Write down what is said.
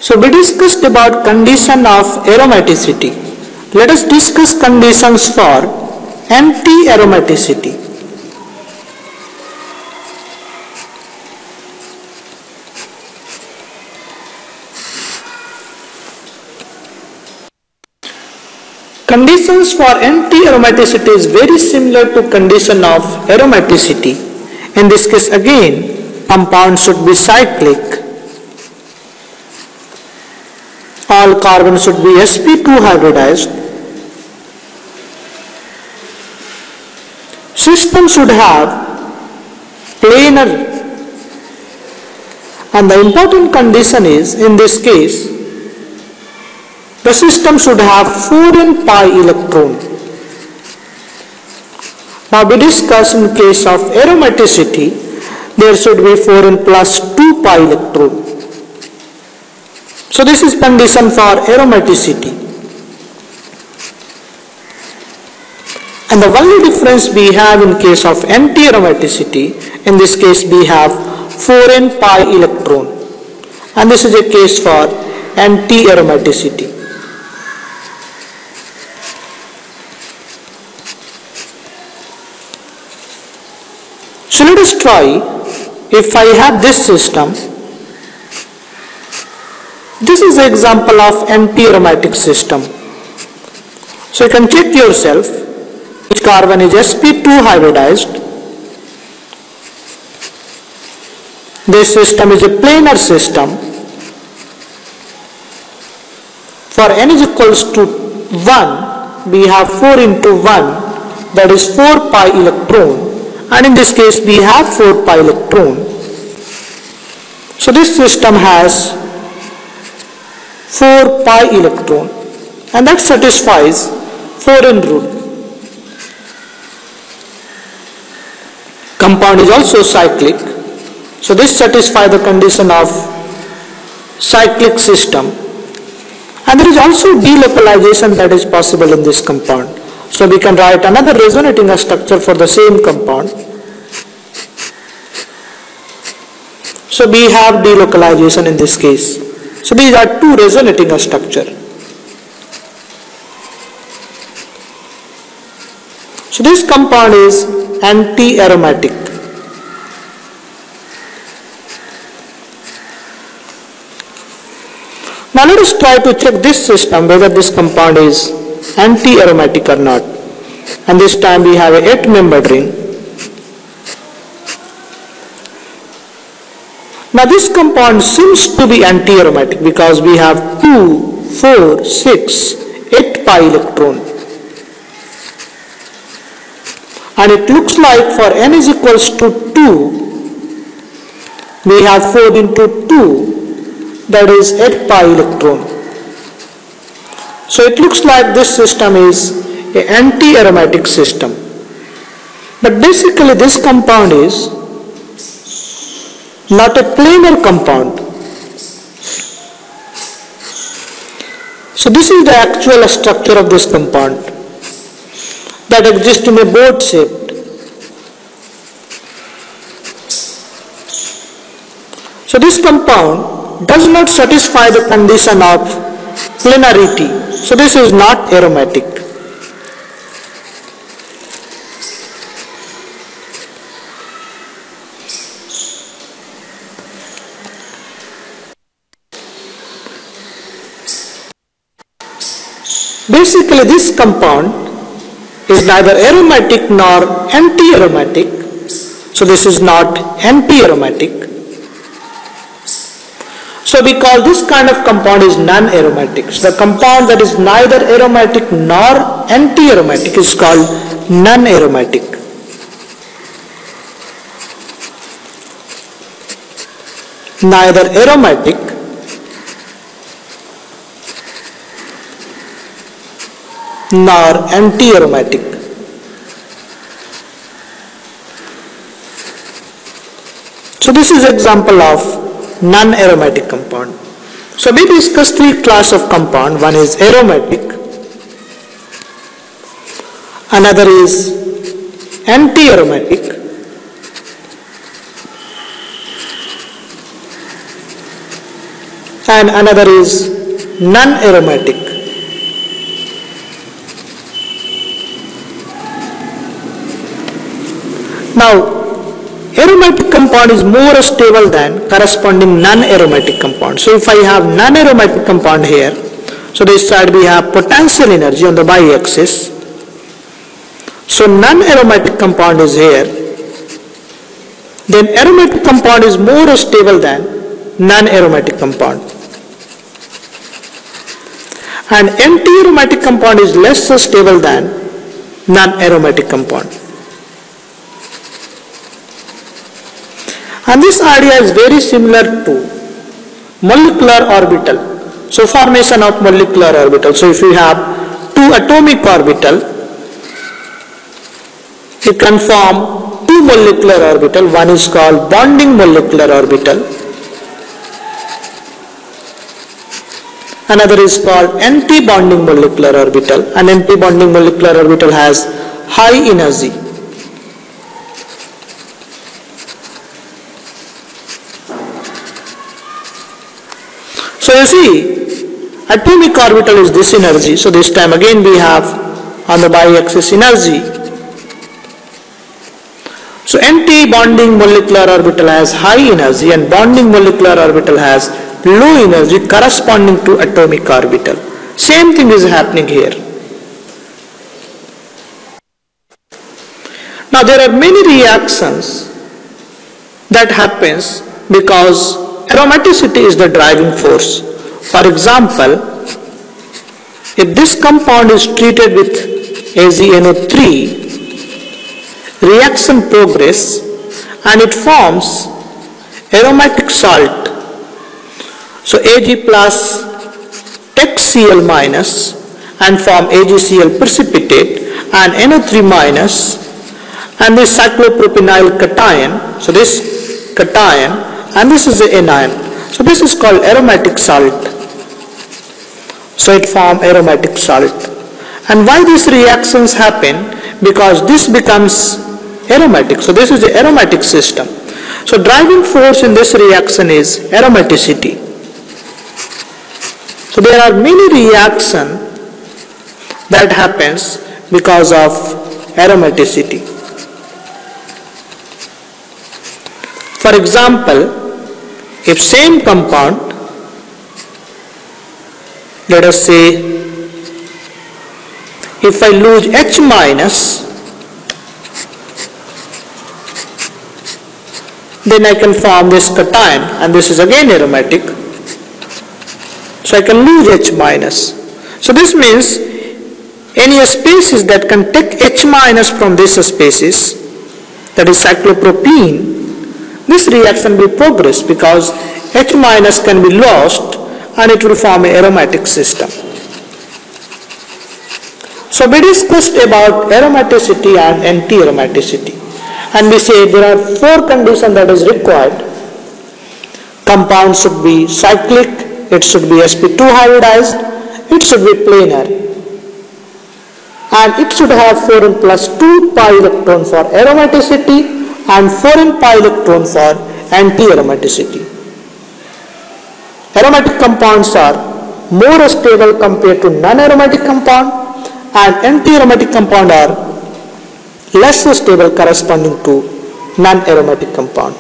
So we discussed about condition of aromaticity. Let us discuss conditions for anti-aromaticity. Conditions for anti-aromaticity is very similar to condition of aromaticity. In this case again, compound should be cyclic. All carbons should be sp2 hybridized. System should have planar, and the important condition is, in this case, the system should have 4n pi electron. Now we discuss in case of aromaticity, there should be 4n plus 2 pi electron. So this is condition for aromaticity. And the only difference we have in case of anti-aromaticity, in this case we have 4n pi electron. And this is a case for anti-aromaticity. So let us try, if I have this system, this is an example of anti-aromatic system. So you can check yourself, each carbon is sp2 hybridized. This system is a planar system. For n is equals to 1, we have 4 into 1, that is 4 pi electron. And in this case we have 4 pi electron. So this system has 4 pi electron, and that satisfies 4n rule. Compound is also cyclic, so this satisfies the condition of cyclic system. And there is also delocalization that is possible in this compound. So we can write another resonating structure for the same compound. So we have delocalization in this case. So these are two resonating structure. So this compound is anti-aromatic. Now let us try to check this system whether this compound is anti-aromatic or not. And this time we have a 8-membered ring. Now this compound seems to be anti-aromatic because we have 2, 4, 6, 8 pi electron. And it looks like for n is equals to 2, we have 4 into 2, that is 8 pi electron. So it looks like this system is an anti-aromatic system. But basically this compound is not a planar compound. So this is the actual structure of this compound that exists in a boat shape. So this compound does not satisfy the condition of planarity. So this is not aromatic. Basically this compound is neither aromatic nor anti-aromatic. So this is not anti-aromatic. So we call this kind of compound is non-aromatic. So the compound that is neither aromatic nor anti-aromatic is called non-aromatic. Neither aromatic nor anti-aromatic. So this is example of non-aromatic compound. So we discussed three classes of compound. One is aromatic, another is anti-aromatic, and another is non-aromatic. Now, aromatic compound is more stable than corresponding non-aromatic compound. So if I have non-aromatic compound here, so this side we have potential energy on the y-axis. So non-aromatic compound is here. Then aromatic compound is more stable than non-aromatic compound. And anti-aromatic compound is less stable than non-aromatic compound. And this idea is very similar to molecular orbital. So formation of molecular orbital. So if you have two atomic orbital, you can form two molecular orbital. One is called bonding molecular orbital. Another is called anti-bonding molecular orbital. An anti-bonding molecular orbital has high energy. So you see, atomic orbital is this energy. So this time again we have on the y-axis energy. So anti-bonding molecular orbital has high energy and bonding molecular orbital has low energy corresponding to atomic orbital. Same thing is happening here. Now there are many reactions that happens because aromaticity is the driving force. For example, if this compound is treated with AgNO3, reaction progress and it forms aromatic salt. So Ag plus takes Cl minus and form AgCl precipitate and NO3 minus and this cyclopropenyl cation. So this cation and this is the anion. So this is called aromatic salt. So it forms aromatic salt. And why these reactions happen? Because this becomes aromatic. So this is the aromatic system. So driving force in this reaction is aromaticity. So there are many reactions that happens because of aromaticity. For example, if same compound, let us say, if I lose H minus, then I can form this cation and this is again aromatic. So I can lose H minus. So this means any species that can take H minus from this species, that is cyclopropene, this reaction will progress because H minus can be lost and it will form an aromatic system. So we discussed about aromaticity and anti-aromaticity, and we say there are four conditions that is required. Compound should be cyclic, it should be sp2 hybridized, it should be planar, and it should have 4n plus 2 pi electron for aromaticity and 4n pi electron for anti-aromaticity. Aromatic compounds are more stable compared to non-aromatic compound and anti-aromatic compound are less stable corresponding to non-aromatic compound.